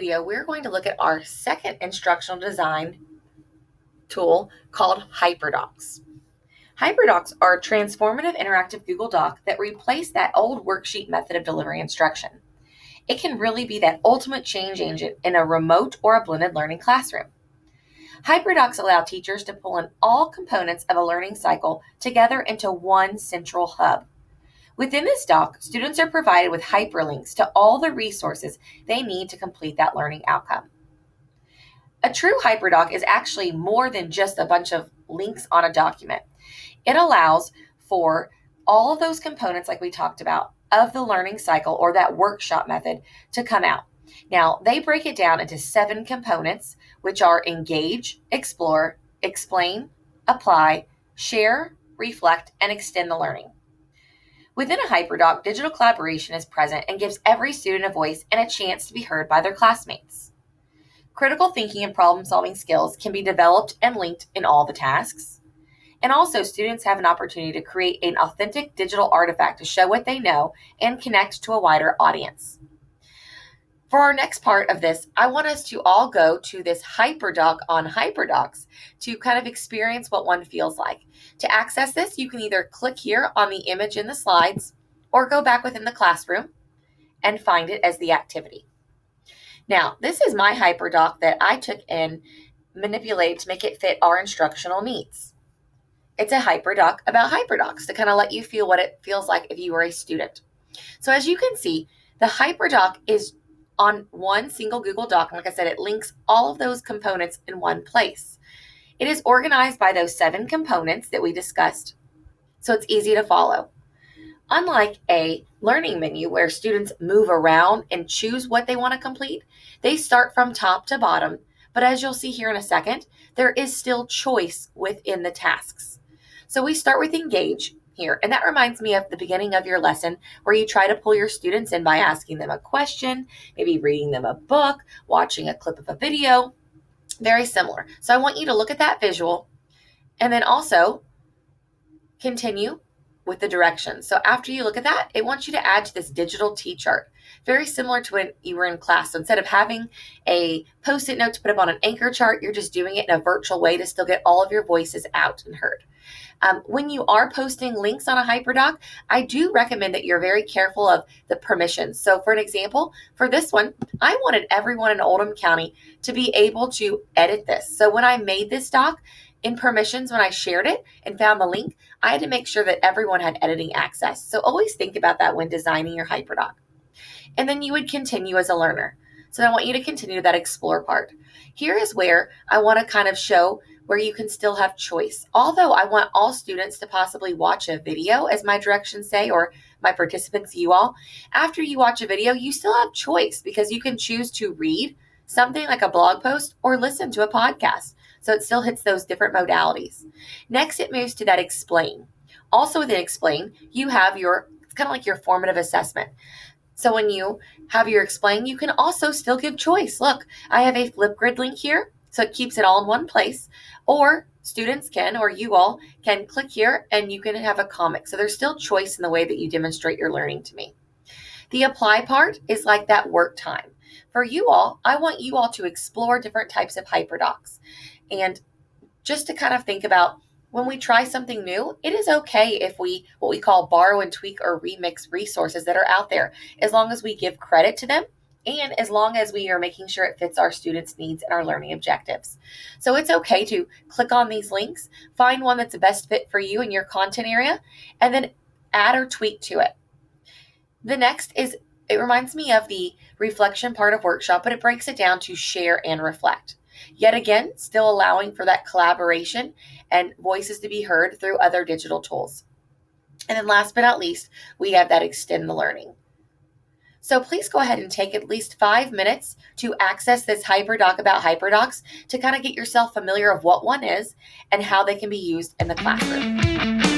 video, we're going to look at our second instructional design tool called HyperDocs. HyperDocs are a transformative interactive Google Doc that replace that old worksheet method of delivering instruction. It can really be that ultimate change agent in a remote or a blended learning classroom. HyperDocs allow teachers to pull in all components of a learning cycle together into one central hub. Within this doc, students are provided with hyperlinks to all the resources they need to complete that learning outcome. A true HyperDoc is actually more than just a bunch of links on a document. It allows for all of those components, like we talked about, of the learning cycle or that workshop method to come out. Now, they break it down into 7 components, which are engage, explore, explain, apply, share, reflect, and extend the learning. Within a HyperDoc, digital collaboration is present and gives every student a voice and a chance to be heard by their classmates. Critical thinking and problem-solving skills can be developed and linked in all the tasks. And also, students have an opportunity to create an authentic digital artifact to show what they know and connect to a wider audience. For our next part of this, I want us to all go to this HyperDoc on HyperDocs to kind of experience what one feels like. To access this, you can either click here on the image in the slides or go back within the classroom and find it as the activity. Now, this is my HyperDoc that I took and manipulated to make it fit our instructional needs. It's a HyperDoc about HyperDocs to kind of let you feel what it feels like if you were a student. So as you can see, the HyperDoc is on one single Google Doc. Like I said, it links all of those components in one place. It is organized by those 7 components that we discussed, so it's easy to follow. Unlike a learning menu where students move around and choose what they want to complete, they start from top to bottom, but as you'll see here in a second, there is still choice within the tasks. So we start with engage here, and that reminds me of the beginning of your lesson where you try to pull your students in by asking them a question, maybe reading them a book, watching a clip of a video. Very similar. So I want you to look at that visual and then also continue with the directions. So after you look at that, it wants you to add to this digital T-chart, very similar to when you were in class. So instead of having a Post-it note to put up on an anchor chart, you're just doing it in a virtual way to still get all of your voices out and heard. When you are posting links on a HyperDoc, I do recommend that you're very careful of the permissions. So for an example, for this one, I wanted everyone in Oldham County to be able to edit this. So when I made this doc, in permissions, when I shared it and found the link, I had to make sure that everyone had editing access. So always think about that when designing your HyperDoc. And then you would continue as a learner. So I want you to continue that explore part. Here is where I want to kind of show where you can still have choice. Although I want all students to possibly watch a video, as my directions say, or my participants, you all, after you watch a video, you still have choice because you can choose to read something like a blog post or listen to a podcast. So it still hits those different modalities. Next, it moves to that explain. Also within explain, you have it's kind of like your formative assessment. So when you have your explain, you can also still give choice. Look, I have a Flipgrid link here, so it keeps it all in one place. Or students can, or you all can click here and you can have a comic. So there's still choice in the way that you demonstrate your learning to me. The apply part is like that work time. For you all, I want you all to explore different types of HyperDocs. And just to kind of think about when we try something new, it is okay if we, what we call borrow and tweak or remix resources that are out there, as long as we give credit to them and as long as we are making sure it fits our students' needs and our learning objectives. So it's okay to click on these links, find one that's the best fit for you in your content area, and then add or tweak to it. The next is, it reminds me of the reflection part of workshop, but it breaks it down to share and reflect. Yet again, still allowing for that collaboration and voices to be heard through other digital tools. And then last but not least, we have that extend the learning. So please go ahead and take at least 5 minutes to access this HyperDoc about HyperDocs to kind of get yourself familiar of what one is and how they can be used in the classroom.